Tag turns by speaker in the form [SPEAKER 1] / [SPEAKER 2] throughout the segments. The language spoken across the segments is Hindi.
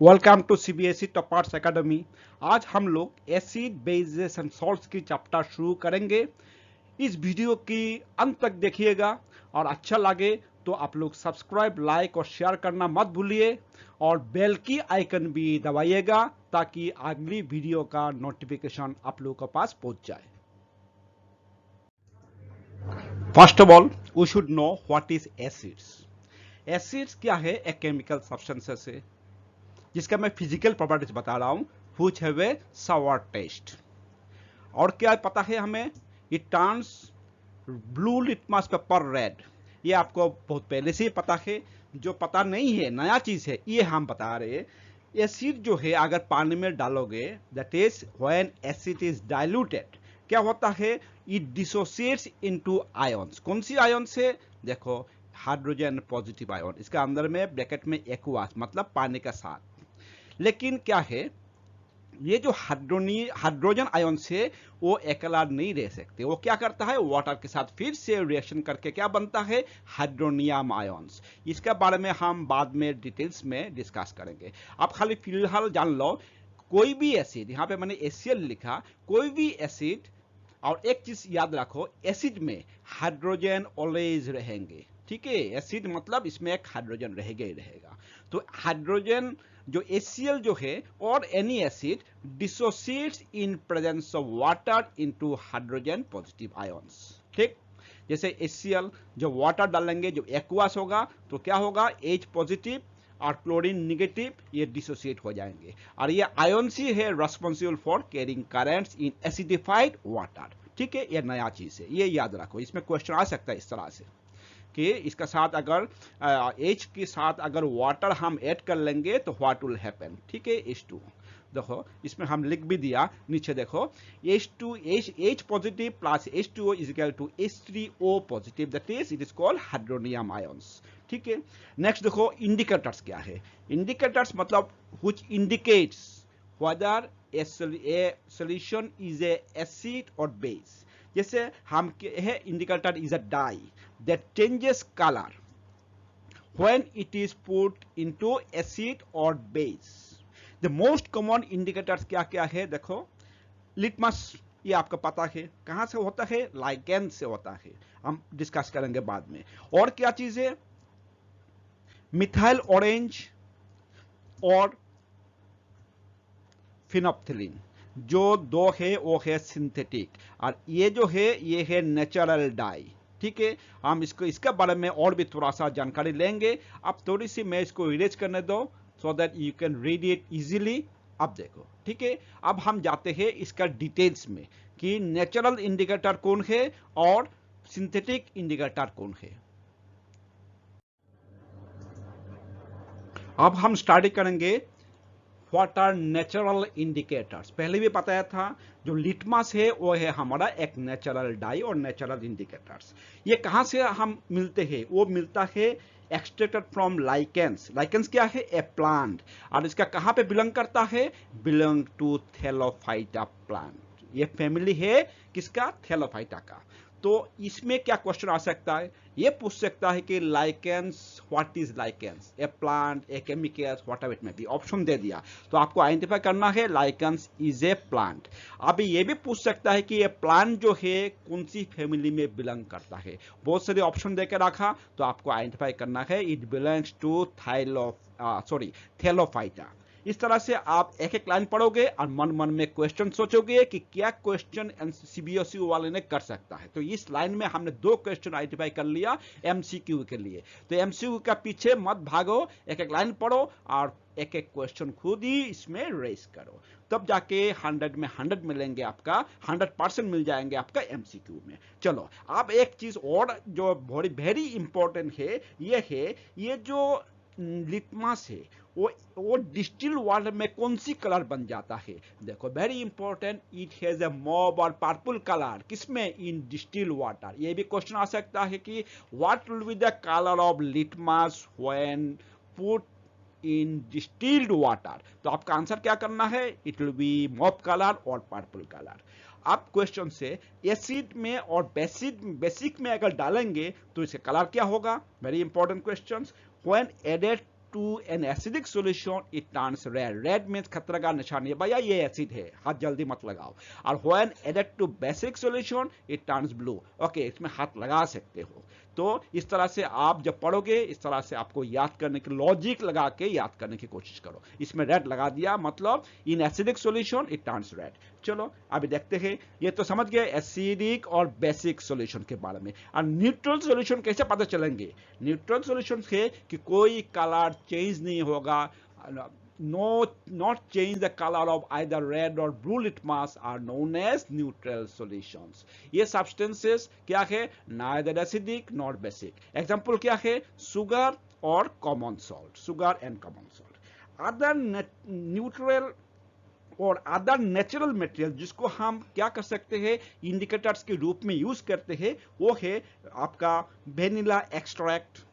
[SPEAKER 1] Welcome to CBSE toppers academy. आज हम लोग एसिड बेसेस एंड सॉल्ट्स की चैप्टर शुरू करेंगे। इस वीडियो की अंत तक देखिएगा और अच्छा लगे तो आप लोग सब्सक्राइब, लाइक और शेयर करना मत भूलिए और बेल की आइकन भी दबाइएगा ताकि अगली वीडियो का नोटिफिकेशन आप लोगों के पास पहुंच जाए। First of all we should know what is acids. Acids क्या है? एक केमिकल सब्सटेंसेस है जिसका मैं फिजिकल प्रॉपर्टीज बता रहा हूं, which have a sour taste. और क्या पता है हमें? It turns blue litmus paper red. ये आपको बहुत पहले से ही पता है। जो पता नहीं है, नया चीज है, ये हम बता रहे हैं। एसिड जो है अगर पानी में डालोगे, that is when acid is diluted, क्या होता है? It dissociates into ions. कौन सी आयंस है? देखो, हाइड्रोजन पॉजिटिव आयन, इसका अंदर में ब्रैकेट में एक्वास मतलब पानी का साथ। लेकिन क्या है, ये जो हाइड्रोजन आयन से वो अकेला नहीं रह सकते। वो क्या करता है? वाटर के साथ फिर से रिएक्शन करके क्या बनता है? Hydronium ions. इसके बारे में हम बाद में डिटेल्स में डिस्कस करेंगे। आप खाली फिलहाल जान लो, कोई भी एसिड, यहाँ पे मैंने एसीएल लिखा, कोई भी एसिड, और एक चीज याद रखो, एसिड में हाइड्रोजन ऑलवेज रहेंगे। ठीक है, एसिड मतलब इसमें एक हाइड्रोजन रहेगा ही रहेगा। तो हाइड्रोजन जो एसीएल जो है और any acid dissociates in presence of water into hydrogen positive ions. ठीक, जैसे एसीएल जो वाटर डालेंगे, जो एक्वास होगा, तो क्या होगा? एच पॉजिटिव और क्लोरीन निगेटिव, ये डिसोसिएट हो जाएंगे। और ये आयंस ही है responsible for carrying currents in acidified water. ठीक है, ये नया चीज है, ये याद रखो। इसमें क्वेश्चन आ सकता है इस तरह से कि इसका साथ अगर एच के साथ अगर वाटर हम ऐड कर लेंगे तो व्हाट विल हैपन। ठीक है, H2। देखो, इसमें हम लिख भी दिया, नीचे देखो, H positive plus H2O is equal to H3O positive, that is it is called hydronium ions. ठीक है, नेक्स्ट देखो, इंडिकेटर्स क्या है? इंडिकेटर्स मतलब which indicates whether a solution is a acid or base। जैसे हम है, indicator is a dye that changes color when it is put into acid or base। the most common indicators क्या क्या है? देखो, लिटमस, ये आपको पता है कहां से होता है? लाइकेन से होता है, हम डिस्कस करेंगे बाद में। और क्या चीज है? मिथाइल ऑरेंज और फिनोप्थिलीन, जो दो है वो है सिंथेटिक, और ये जो है ये है नेचुरल डाई। ठीक है, हम इसको इसके बारे में और भी थोड़ा सा जानकारी लेंगे। अब थोड़ी सी मैं इसको इरेज करने दो so that you can read it easily. अब देखो, ठीक है, अब हम जाते हैं इसका डिटेल्स में कि नेचुरल इंडिकेटर कौन है और सिंथेटिक इंडिकेटर कौन है। अब हम स्टार्ट करेंगे व्हाट आर नेचुरल इंडिकेटर्स। पहले भी बताया था, जो लिटमस है वो है हमारा एक नेचुरल डाई और नेचुरल इंडिकेटर्स। ये कहां से हम मिलते हैं? वो मिलता है एक्सट्रैक्टेड फ्रॉम लाइकेंस। लाइकेंस क्या है? A plant. और इसका कहां पे बिलोंग करता है? Belong to thallophyta plant. ये फैमिली है किसका? थैलोफाइटा का। तो इसमें क्या क्वेश्चन आ सकता है? ये पूछ सकता है कि lichens, what is lichens? A plant, a chemical, whatever it may be. Option दे दिया, तो आपको आइडेंटिफाई करना है लाइकेंस इज ए प्लांट। अब ये भी पूछ सकता है कि ये प्लांट जो है कौन सी फैमिली में बिलोंग करता है। बहुत सारे ऑप्शन देकर रखा, तो आपको आइडेंटिफाई करना है इट बिलोंग्स टू थैलोफाइटा। इस तरह से आप एक एक लाइन पढ़ोगे और मन मन में क्वेश्चन सोचोगे कि क्या क्वेश्चन सीबीएसई वाले ने कर सकता है। तो इस लाइन में हमने दो क्वेश्चन आइडेंटिफाई कर लिया एमसीक्यू के लिए। तो एमसीक्यू का पीछे मत भागो, एक एक लाइन पढ़ो और एक एक क्वेश्चन खुद ही इसमें रेस करो, तब जाके 100 में 100 मिलेंगे, आपका 100% मिल जाएंगे आपका एमसीक्यू में। चलो, अब एक चीज और जो बहुत वेरी इंपॉर्टेंट है, ये है ये जो लिटमस है वो डिस्टिल वाटर में कौन सी कलर बन जाता है? देखो, very important, it has a mob और पर्पल कलर। किसमें? इन डिस्टिल वाटर। ये भी क्वेश्चन आ सकता है कि what will be the colour of litmus when put in distilled water. तो आपका आंसर क्या करना है? It will B mob colour और पर्पल कलर। आप क्वेश्चन से एसिड में और बेसिक में अगर डालेंगे तो इसका कलर क्या होगा? Very important question. When added to an acidic solution, it turns red. Red means खतरा का निशानी है, भैया ये एसिड है, हाथ जल्दी मत लगाओ. और when added to basic solution, it turns blue. Okay, इसमें हाथ लगा सकते हो. तो इस तरह से आप जब पढ़ोगे, इस तरह से आपको याद करने की, लॉजिक लगा के याद करने की कोशिश करो. इसमें रेड लगा दिया, मतलब in acidic solution it turns red. चलो अभी देखते हैं. ये तो समझ गए एसिडिक और बेसिक सॉल्यूशन के बारे में. और न्यूट्रल सॉल्यूशन कैसे पता चलेंगे? न्यूट्रल सॉल्यूशन है कि कोई कलर चेंज नहीं होगा. Not change the color of either red or blue litmus are known as neutral solutions. ये substances क्या है? Neither acidic nor basic. Example क्या है? Sugar और common salt. Sugar and common salt. Other neutral और अदर नेचुरल मटेरियल जिसको हम क्या कर सकते हैं, इंडिकेटर्स के रूप में यूज करते हैं, वो है आपका वेनिला एक्सट्रैक्ट.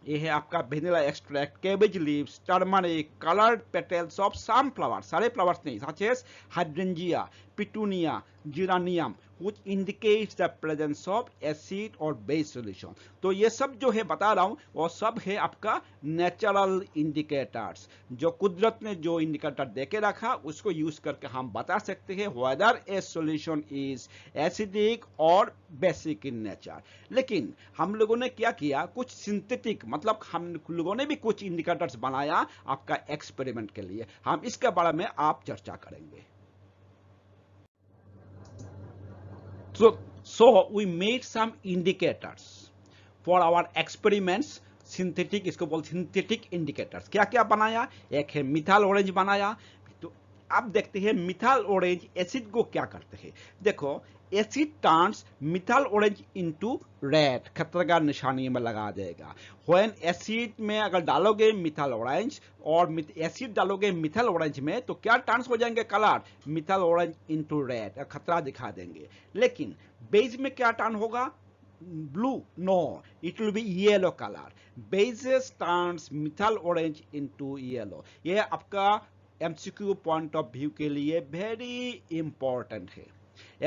[SPEAKER 1] ये है आपका vanilla extract, cabbage leaves, turmeric, coloured petals of some flowers, सारे फ्लावर्स नहीं, such as hydrangea, petunia, geranium, which indicates the presence of acid or base solution. तो ये सब जो है बता रहा हूं, वो सब है आपका नेचुरल इंडिकेटर्स, जो कुदरत ने जो इंडिकेटर देके रखा उसको यूज करके हम बता सकते हैं whether a solution is acidic or basic in nature. लेकिन हम लोगों ने क्या किया, कुछ सिंथेटिक, मतलब हम लोगों ने भी कुछ इंडिकेटर्स बनाया आपका एक्सपेरिमेंट के लिए. हम इसके बारे में आप चर्चा करेंगे. So we made some indicators for our experiments. Synthetic, इसको बोल सिंथेटिक इंडिकेटर्स. क्या क्या बनाया? एक है मिथाइल ऑरेंज बनाया. तो अब देखते हैं मिथाइल ऑरेंज एसिड को क्या करते हैं. देखो, asset turns methyl orange into red, खतरा का निशानी में लगा देगा. व्हेन एसिड में अगर डालोगे मिथाइल ऑरेंज और एसिड डालोगे मिथाइल ऑरेंज में, तो क्या टर्न्स हो जाएंगे colour? Methyl orange into red, खतरा दिखा देंगे. लेकिन बेस में क्या टर्न होगा? Blue? No, it will be yellow colour. Bases turns methyl orange into yellow. ये आपका एमसीक्यू पॉइंट ऑफ व्यू के लिए वेरी इंपॉर्टेंट है.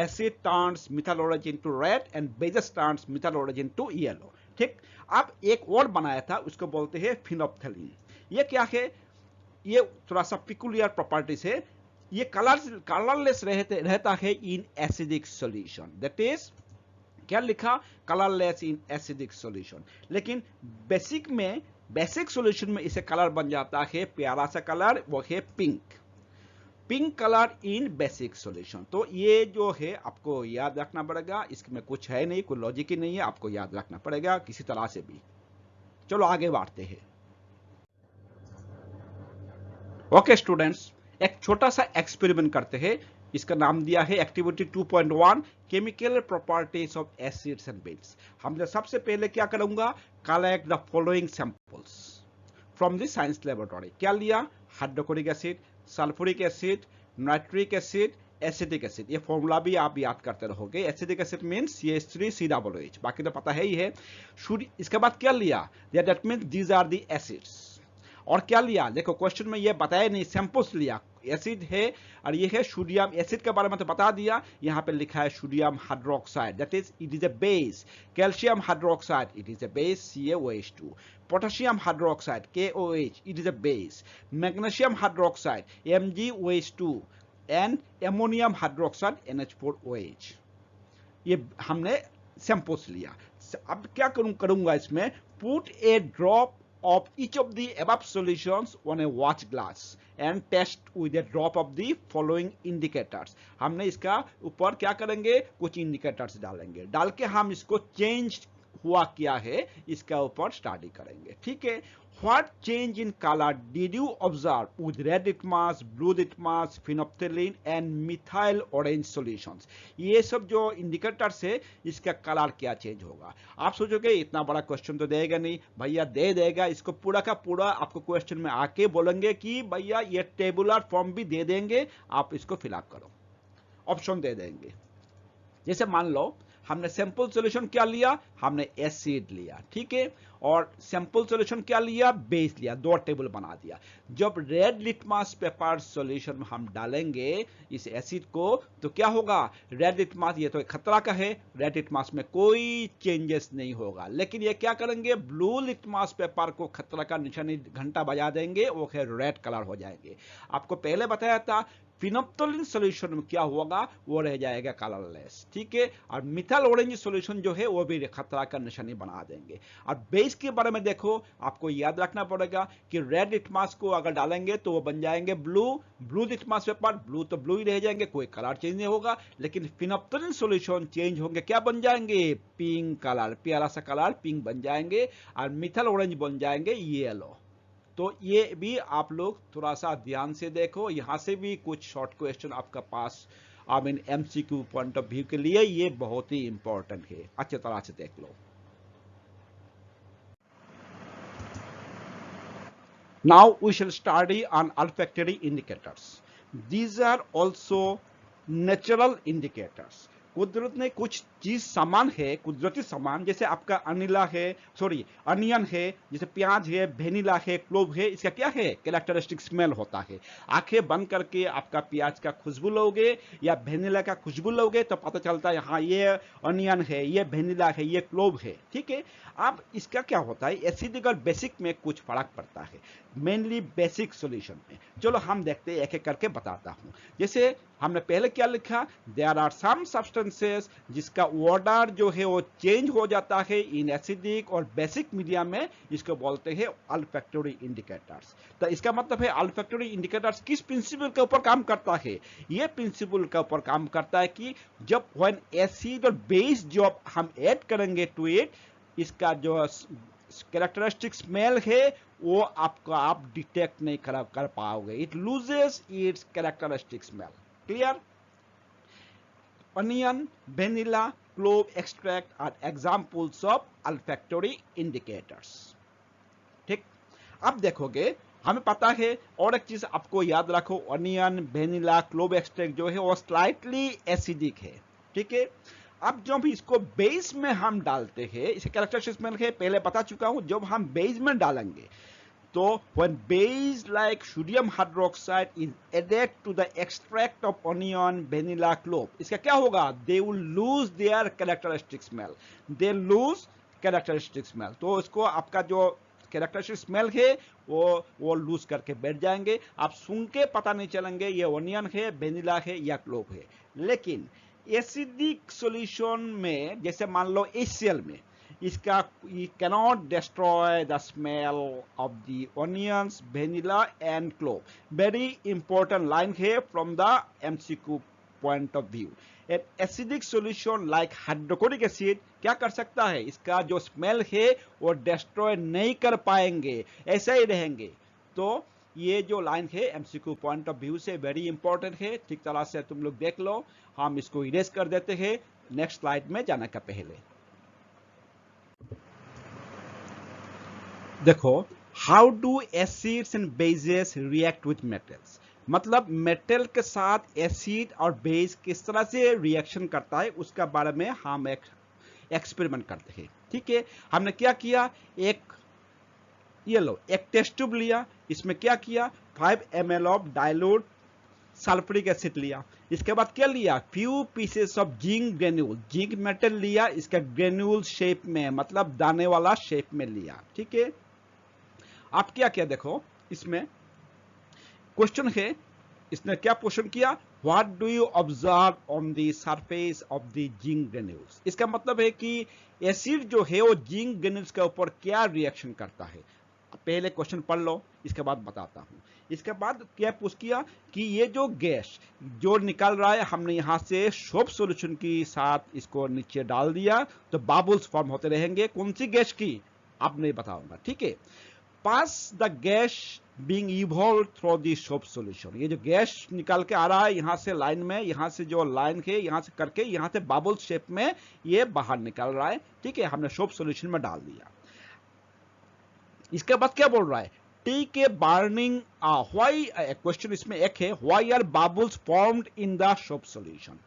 [SPEAKER 1] Acid turns methyl orange into red and bases turns methyl orange into yellow. ठीक. अब एक और बनाया था, उसको बोलते हैं फिनोप्थेलिन. ये क्या है? ये थोड़ा सा पिकुलियर प्रॉपर्टीज है. ये कलरलेस रहता है in acidic solution. That is क्या लिखा? Colourless in acidic solution. लेकिन बेसिक सॉल्यूशन में इसे कलर बन जाता है प्यारा सा कलर, वो है पिंक. पिंक कलर इन बेसिक सॉल्यूशन. तो ये जो है आपको याद रखना पड़ेगा. इसमें कुछ है नहीं, कोई लॉजिक ही नहीं है, आपको याद रखना पड़ेगा किसी तरह से भी. चलो आगे बढ़ते हैं. ओके स्टूडेंट्स, एक छोटा सा एक्सपेरिमेंट करते हैं. इसका नाम दिया है activity 2.1, chemical properties of acids and base. हमने सबसे पहले क्या करूंगा, collect the following samples from the science laboratory. क्या लिया? Hydrochloric acid, sulphuric acid, nitric acid, acetic acid. ये फॉर्मूला भी आप याद करते रहोगे. एसिटिक एसिड मींस CH3COOH, बाकी तो पता है ही है. इसके बाद क्या लिया? That means these are the acids. और क्या लिया? देखो क्वेश्चन में ये बताया नहीं, सैंपल्स लिया. एसिड है और ये है सोडियम. एसिड के बारे में तो बता दिया. यहाँ पे लिखा है sodium hydroxide, that is it is a base. Calcium hydroxide, it is a base, CaOH2. Potassium hydroxide, KOH, it is a base. Magnesium hydroxide, MgOH2, and ammonium hydroxide, NH4OH. ये हमने सैंपल्स लिया. अब क्या करूंगा इसमें? Put a drop of each of the above solutions on a watch glass and test with a drop of the following indicators. हमने इसका ऊपर क्या करेंगे? कुछ इंडिकेटर्स डालेंगे. डाल के हम इसको चेंज हुआ क्या है इसका ऊपर स्टडी करेंगे. ठीक है. What change in color did you observe with red litmus, blue litmus, phenolphthalein and methyl orange solutions? ये सब जो इंडिकेटर्स है इसका कलर क्या चेंज होगा? आप सोचोगे इतना बड़ा क्वेश्चन तो देगा नहीं. भैया दे देगा. इसको पूरा का पूरा आपको क्वेश्चन में आके बोलेंगे कि भैया ये टेबुलर फॉर्म भी दे देंगे, आप इसको फिलअप करो, ऑप्शन दे देंगे. जैसे मान लो हमने सैंपल सॉल्यूशन क्या लिया? हमने एसिड लिया, ठीक है, और सैंपल सॉल्यूशन क्या लिया, बेस लिया, 2 टेबल बना दिया। जब रेड लिटमस पेपर सॉल्यूशन में हम डालेंगे इस एसिड को तो क्या होगा, रेड लिटमस, ये तो खतरा का है, रेड लिटमस में कोई चेंजेस नहीं होगा। लेकिन ये क्या करेंगे, ब्लू लिटमस पेपर को खतरा का निशानी घंटा बजा देंगे, वो रेड कलर हो जाएंगे। आपको पहले बताया था फिनोप्थोलिन सॉल्यूशन में क्या होगा, वो रह जाएगा कलरलेस, ठीक है, और मिथाइल ऑरेंज सॉल्यूशन जो है वो भी खतरा का निशानी बना देंगे। और बेस के बारे में देखो, आपको याद रखना पड़ेगा कि रेड लिटमस को अगर डालेंगे तो वो बन जाएंगे blue, blue litmus paper, blue तो ब्लू ही रह जाएंगे, कोई कलर चेंज नहीं होगा। लेकिन फिनोप्थोलिन सॉल्यूशन चेंज होंगे, क्या बन जाएंगे, पिंक कलर, प्यारा सा कलर पिंक बन जाएंगे, और मिथाइल ऑरेंज बन जाएंगे येलो। तो ये भी आप लोग थोड़ा सा ध्यान से देखो, यहां से भी कुछ शॉर्ट क्वेश्चन आपका पास I mean MCQ point of view के लिए ये बहुत ही इंपॉर्टेंट है, अच्छी तरह से देख लो। Now we shall study on olfactory indicators. These are also natural indicators. कुदरत ने कुछ चीज सामान है, कुदरती सामान, जैसे आपका अनिला है, सॉरी अनियन है, जैसे प्याज है, वेनिला है, क्लोव है, इसका क्या है, कैरेक्टरिस्टिक स्मेल होता है। आंखें बंद करके आपका प्याज का खुशबू लोगे या वेनिला का खुशबू लोगे तो पता चलता है हाँ ये अनियन है, ये वेनिला है, ये क्लोव है, ठीक है। अब इसका क्या होता है, एसिडिक और बेसिक में कुछ फर्क पड़ता है, मेनली बेसिक सॉल्यूशन में। चलो हम देखते हैं, एक एक करके बताता हूं। जैसे हमने पहले क्या लिखा, देयर आर सम सब्सटेंसेस जिसका ऑर्डर जो है वो चेंज हो जाता है इन एसिडिक और बेसिक मीडिया में, इसको बोलते हैं olfactory indicators। तो इसका मतलब है olfactory indicators किस प्रिंसिपल के ऊपर काम करता है, ये प्रिंसिपल के ऊपर काम करता है कि जब व्हेन एसिड और बेस जो हम ऐड करेंगे टू इट, इसका जो कैरेक्टरिस्टिक स्मेल है वो आपका आप डिटेक्ट नहीं कर पाओगे, it loses it's characteristic smell. Clear? Onion, vanilla, clove extract are examples of olfactory indicators। ठीक, अब देखोगे हमें पता है, और एक चीज आपको याद रखो, ऑनियन, वेनिला, क्लोव एक्सट्रैक्ट जो है वो स्लाइटली एसिडिक है, ठीक है। अब जब इसको बेस में हम डालते हैं, इसे कैरेक्टरिस्टिक स्मेल है पहले बता चुका हूं, जब हम बेस में डालेंगे तो when base like sodium hydroxide is added to the extract of onion, vanilla, clove, इसका क्या होगा, they will lose their characteristic smell, they lose characteristic smell। तो इसको आपका जो कैरेक्टरिस्टिक स्मेल है वो लूज करके बैठ जाएंगे, आप सुन के पता नहीं चलेंगे ये ओनियन है, वेनिला है या क्लोव है। लेकिन एसिडिक सॉल्यूशन में, जैसे मान लो HCl में, इसका cannot destroy the smell of the onions, vanilla and clove। very important line here from the MCQ point of view। an acidic solution like hydrochloric acid क्या कर सकता है, इसका जो स्मेल है वो डिस्ट्रॉय नहीं कर पाएंगे, ऐसे ही रहेंगे। तो ये जो लाइन है एमसीक्यू पॉइंट ऑफ व्यू से वेरी इंपॉर्टेंट है, ठीक तरह से तुम लोग देख लो। हम इसको इरेज कर देते हैं नेक्स्ट स्लाइड में जाने का पहले। देखो, how do acids and bases react with metals, मतलब मेटल के साथ एसिड और बेस किस तरह से रिएक्शन करता है उसका बारे में हम एक एक्सपेरिमेंट करते हैं, ठीक है। हमने क्या किया, ये लो एक टेस्ट ट्यूब लिया, इसमें क्या किया, 5 ml of dilute sulphuric acid लिया, इसके बाद क्या लिया, few pieces of zinc granule, zinc metal लिया, इसका ग्रेन्यूल शेप में, मतलब दाने वाला शेप में लिया, ठीक है। आप क्या किया, देखो इसमें क्वेश्चन है, इसने क्या क्वेश्चन किया, what do you observe on the surface of the zinc granules. इसका मतलब है कि एसिड जो है वो जिंक ग्रेन्यूल्स के ऊपर क्या रिएक्शन करता है। पहले क्वेश्चन पढ़ लो, इसके बाद बताता हूं। इसके बाद क्या पूछ किया कि ये जो गैस जो निकल रहा है, हमने यहां से सोप सॉल्यूशन के साथ इसको नीचे डाल दिया तो बबल्स फॉर्म होते रहेंगे, कौन सी गैस की अब नहीं बताऊंगा, ठीक है। Pass the gas being evolve through the soap solution, ये जो गैस निकल के आ रहा है यहां से लाइन में, यहां से जो लाइन है यहां से करके यहां से बबल शेप में ये बाहर निकल रहा है, ठीक है, हमने सोप सॉल्यूशन में डाल दिया। इसके बाद क्या बोल रहा है, टी के बर्निंग, व्हाई, क्वेश्चन इसमें एक है, why are bubbles formed in the soap solution.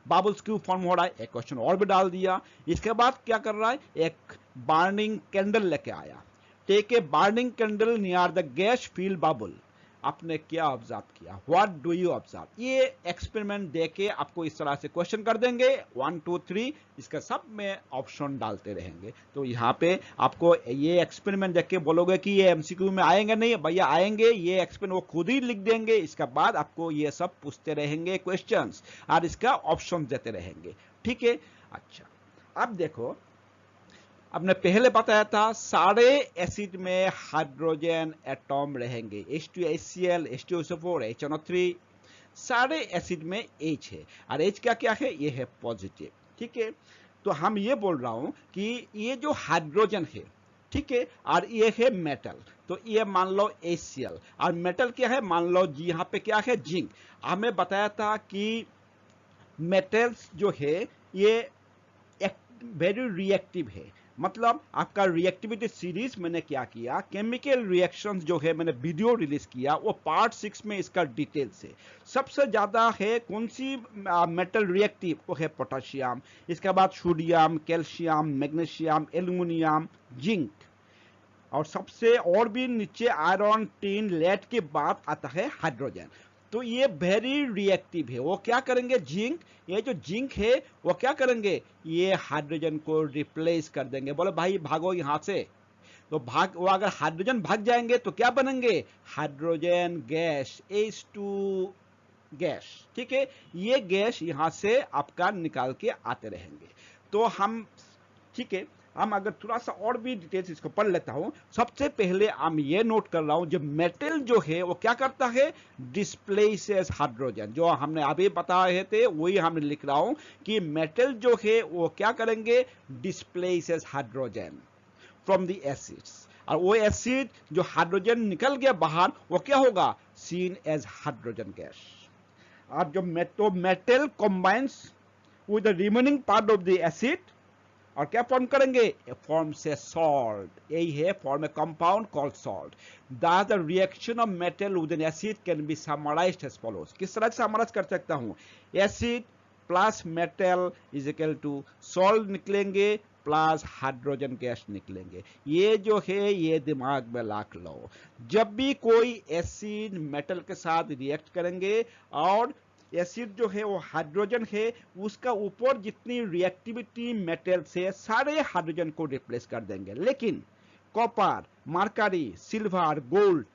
[SPEAKER 1] Bubbles क्यों फॉर्म हो रहा है, एक क्वेश्चन और भी डाल दिया। इसके बाद क्या कर रहा है, एक बर्निंग कैंडल लेके आया, take a burning candle near the gas filled bubble. आपने क्या ऑब्जर्व किया, व्हाट डू यू ऑब्जर्व, ये एक्सपेरिमेंट देके आपको इस तरह से क्वेश्चन कर देंगे 1 2 3, इसका सब में ऑप्शन डालते रहेंगे। तो यहाँ पे आपको ये एक्सपेरिमेंट देख के बोलोगे कि ये एमसीक्यू में आएंगे, नहीं भैया आएंगे, ये एक्सपेरिमेंट वो खुद ही लिख देंगे, इसके बाद आपको ये सब पूछते रहेंगे क्वेश्चंस और इसका ऑप्शन देते रहेंगे, ठीक है। अच्छा, अब देखो, आपने पहले बताया था सारे एसिड में हाइड्रोजन एटॉम रहेंगे, H2HCl, H2SO4, HNO3, सारे एसिड में H है, और H क्या क्या है, ये है पॉजिटिव, ठीक है। तो हम ये बोल रहा हूं कि ये जो हाइड्रोजन है, ठीक है, और ये है मेटल, तो ये मान लो HCl, और मेटल क्या है, मान लो जी यहाँ पे क्या है, जिंक। हमें बताया था कि मेटल्स जो है ये वेरी रिएक्टिव है, मतलब आपका रिएक्टिविटी सीरीज मैंने क्या किया, केमिकल रिएक्शंस जो है मैंने वीडियो रिलीज किया, वो पार्ट 6 में इसका डिटेल्स है। सबसे ज्यादा है कौन सी मेटल रिएक्टिव, वो है पोटेशियम, इसके बाद sodium, calcium, magnesium, aluminium, zinc, और सबसे और भी नीचे आयरन, टिन, लेड के बाद आता है हाइड्रोजन। तो ये वेरी रिएक्टिव है, वो क्या करेंगे, जिंक, ये जो जिंक है वो क्या करेंगे, ये हाइड्रोजन को रिप्लेस कर देंगे। बोले भाई भागो यहां से, तो भाग, वो अगर हाइड्रोजन भाग जाएंगे तो क्या बनेंगे, हाइड्रोजन गैस, H2 गैस, ठीक है। ये गैस यहां से आपका निकाल के आते रहेंगे। तो हम, ठीक है, हम अगर थोड़ा सा और भी डिटेल्स इसको पढ़ लेता हूं। सबसे पहले हम ये नोट कर रहा हूं, जो मेटल जो है वो क्या करता है, डिस्प्लेसेस हाइड्रोजन, जो हमने अभी बताए थे वही हम लिख रहा हूं कि मेटल जो है वो क्या करेंगे, displaces hydrogen from the acids, और वो एसिड जो हाइड्रोजन निकल गया बाहर, वो क्या होगा, सीन एज हाइड्रोजन गैस। और जो metal combines with the remaining part of the acid, और क्या फॉर्म करेंगे, फॉर्म से सॉल्ट, यही है, form a compound called salt. That the reaction of metal with an acid can be summarised as follows. किस तरह से समराइज कर सकता हूं, acid plus metal is equal to salt निकलेंगे प्लस हाइड्रोजन गैस निकलेंगे। ये जो है ये दिमाग में लाख लो, जब भी कोई एसिड मेटल के साथ रिएक्ट करेंगे और एसिड जो है वो हाइड्रोजन है, उसका ऊपर जितनी रिएक्टिविटी मेटल से सारे हाइड्रोजन को रिप्लेस कर देंगे। लेकिन कॉपर, मरकरी, सिल्वर, गोल्ड,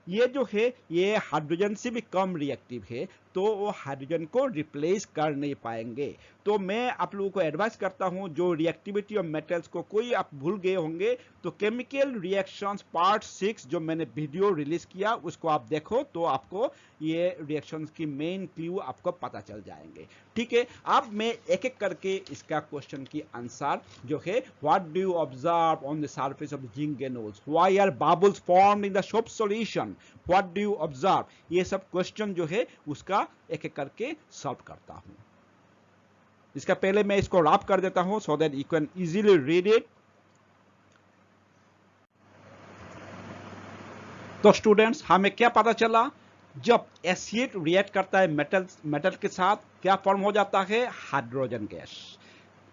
[SPEAKER 1] ये जो है ये हाइड्रोजन से भी कम रिएक्टिव है, तो वो हाइड्रोजन को रिप्लेस कर नहीं पाएंगे। तो मैं आप लोगों को एडवाइस करता हूं, जो रिएक्टिविटी ऑफ मेटल्स को कोई आप भूल गए होंगे तो केमिकल रिएक्शंस पार्ट 6 जो मैंने वीडियो रिलीज किया उसको आप देखो, तो आपको ये रिएक्शंस की मेन क्लू आपको पता चल जाएंगे, ठीक है। अब मैं एक एक करके इसका क्वेश्चन की आंसर जो है, what do you observe on the surface of the zinc granules, why are bubbles formed in the soap solution, what do you observe, ये सब क्वेश्चन जो है उसका एक एक करके सॉल्व करता हूं। इसका पहले मैं इसको रैप कर देता हूं so that you can easily read it. तो स्टूडेंट्स, हमें क्या पता चला, जब एसिड रिएक्ट करता है मेटल के साथ, क्या फॉर्म हो जाता है, hydrogen gas.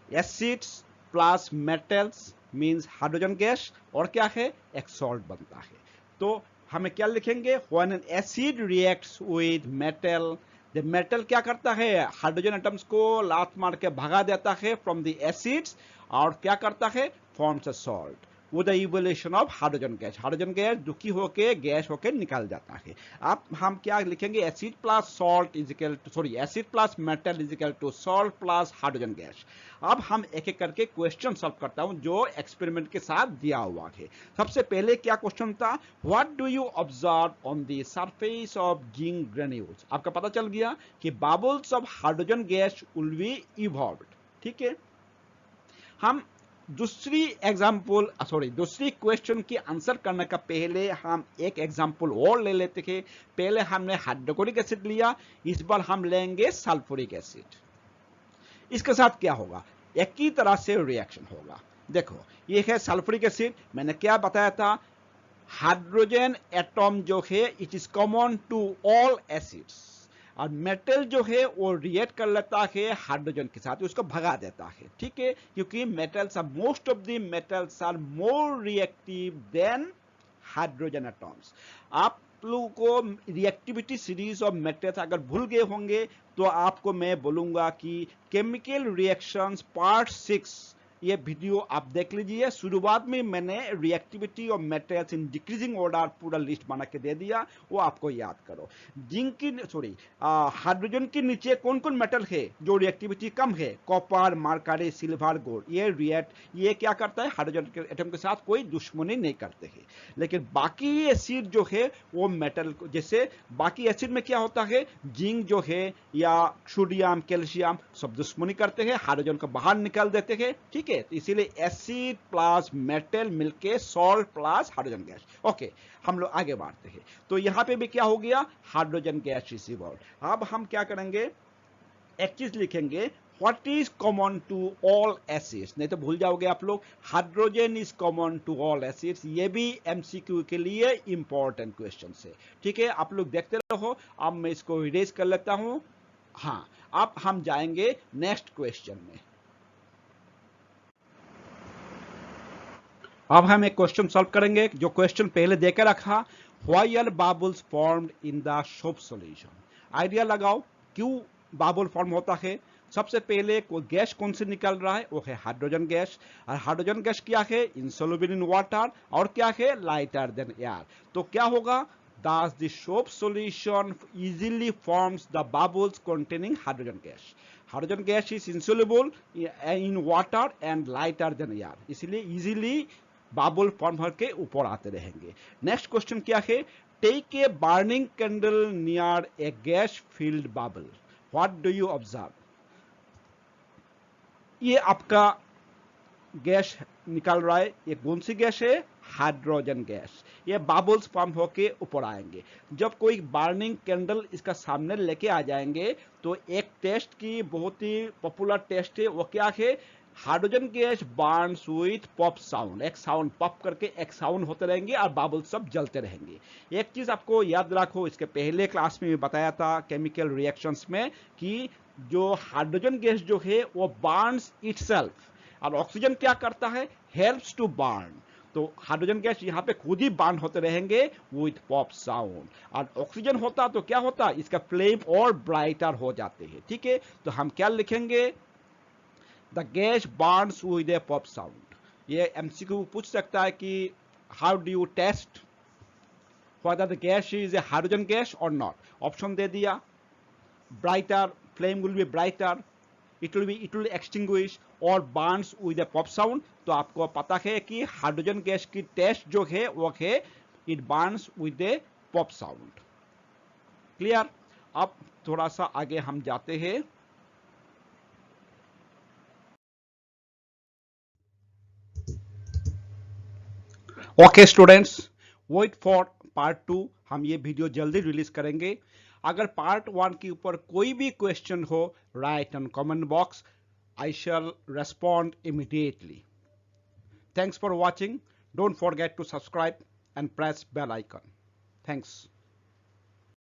[SPEAKER 1] Acids plus metals means hydrogen gas, और क्या है, एक सॉल्ट बनता है। तो हमें क्या लिखेंगे, when an acid reacts with metal, the metal क्या करता है, हाइड्रोजन एटम्स को लात मार के भगा देता है फ्रॉम द एसिड्स, और क्या करता है, forms a salt with the evolution of hydrogen gas. Hydrogen gas दुखी होके गैस होके निकल जाता है। अब हम क्या लिखेंगे, acid plus salt is equal to, sorry, acid plus metal is equal to salt plus hydrogen gas. अब हम एक एक करके क्वेश्चन सॉल्व करता हूं जो एक्सपेरिमेंट के साथ दिया हुआ है। सबसे पहले क्या क्वेश्चन था, what do you observe on the surface of zinc granules. आपका पता चल गया कि bubbles of hydrogen gas will be evolved, ठीक है। हम दूसरी क्वेश्चन की आंसर करने का पहले हम एक एग्जांपल और ले लेते हैं। पहले हमने हाइड्रोक्लोरिक एसिड लिया, इस बार हम लेंगे सल्फ्यूरिक एसिड। इसके साथ क्या होगा, एक ही तरह से रिएक्शन होगा। देखो, ये है सल्फ्यूरिक एसिड, मैंने क्या बताया था, हाइड्रोजन एटॉम जो है it is common to all acids, और मेटल जो है वो रिएक्ट कर लेता है हाइड्रोजन के साथ, उसको भगा देता है, ठीक है, क्योंकि metals are most of the metals are more reactive than hydrogen atoms. आप लोगों को रिएक्टिविटी सीरीज ऑफ मेटल्स अगर भूल गए होंगे तो आपको मैं बोलूंगा कि केमिकल रिएक्शंस पार्ट 6 ये वीडियो आप देख लीजिए। शुरुआत में मैंने reactivity of metals in decreasing order पूरा लिस्ट बना के दे दिया, वो आपको याद करो। जिंक की हाइड्रोजन के नीचे कौन कौन मेटल है जो रिएक्टिविटी कम है? Copper, mercury, silver, gold. ये क्या करता है? हाइड्रोजन के एटम के साथ कोई दुश्मनी नहीं करते हैं। लेकिन बाकी एसिड जो है वो मेटल, जैसे बाकी एसिड में क्या होता है, जिंक जो है या सोडियम, कैल्शियम सब दुश्मनी करते हैं, हाइड्रोजन को बाहर निकाल देते हैं, ठीक है। तो इसीलिए एसिड प्लस मेटल मिलके salt plus hydrogen gas. Okay, हम लोग आगे बढ़ते हैं। तो यहां पे भी क्या हो गया, हाइड्रोजन गैस इज इवॉल्व। अब हम क्या करेंगे, एक चीज लिखेंगे, what is common to all acids, नहीं तो भूल जाओगे आप लोग। Hydrogen is common to all acids, ये भी एमसीक्यू के लिए इंपॉर्टेंट क्वेश्चन है, ठीक है। आप लोग देखते रहो। अब मैं इसको इरेज कर लेता हूं। हाँ, अब हम जाएंगे नेक्स्ट क्वेश्चन में। अब हम एक क्वेश्चन सॉल्व करेंगे जो क्वेश्चन पहले देकर रखा, why are bubbles formed in the soap solution. Idea लगाओ क्यों बबल फॉर्म होता है। सबसे पहले कोई गैस कौन से निकल रहा है, वो है हाइड्रोजन गैस। और हाइड्रोजन गैस क्या है, इनसोल्युबल इन वाटर, और क्या है, लाइटर देन एयर। तो क्या होगा, thus the soap solution easily forms the bubbles containing hydrogen gas. Hydrogen gas is insoluble in water and lighter than air, इसलिए easily bubble form होकर ऊपर आते रहेंगे। नेक्स्ट क्वेश्चन क्या है, take a burning candle near a gas filled bubble, what do you observe. ये आपका गैस निकल रहा है, ये कौन सी गैस है, हाइड्रोजन गैस। ये बबल्स फॉर्म होके ऊपर आएंगे। जब कोई बर्निंग कैंडल इसका सामने लेके आ जाएंगे तो एक टेस्ट की बहुत ही पॉपुलर टेस्ट है, वो क्या है, hydrogen gas Burns with pop sound. एक साउंड पॉप करके एक साउंड होते रहेंगे और बबल्स सब जलते रहेंगे। एक चीज आपको याद रखो, इसके पहले क्लास में बताया था केमिकल रिएक्शंस में कि जो हाइड्रोजन गैस जो है वो बर्न्स इटसेल्फ, और ऑक्सीजन क्या करता है, हेल्प्स टू बर्न। तो हाइड्रोजन गैस यहाँ पे खुद ही बर्न होते रहेंगे विथ पॉप साउंड, और ऑक्सीजन होता तो क्या होता, इसका फ्लेम और ब्राइटर हो जाते हैं, ठीक है। तो हम क्या लिखेंगे, the gas burns with a pop sound. ये एमसीक्यू पूछ सकता है कि how do you test whether the gas is a hydrogen gas or not. Option दे दिया, brighter, flame will be brighter, it will extinguish और burns with a pop sound। तो आपको पता है कि हाइड्रोजन गैस की टेस्ट जो है वो है it burns with a pop sound. Clear. अब थोड़ा सा आगे हम जाते हैं। Okay students, wait for part 2, हम ये वीडियो जल्दी रिलीज करेंगे। अगर पार्ट 1 के ऊपर कोई भी क्वेश्चन हो, right on comment box, I shall respond immediately. Thanks for watching. Don't forget to subscribe and press bell icon. Thanks.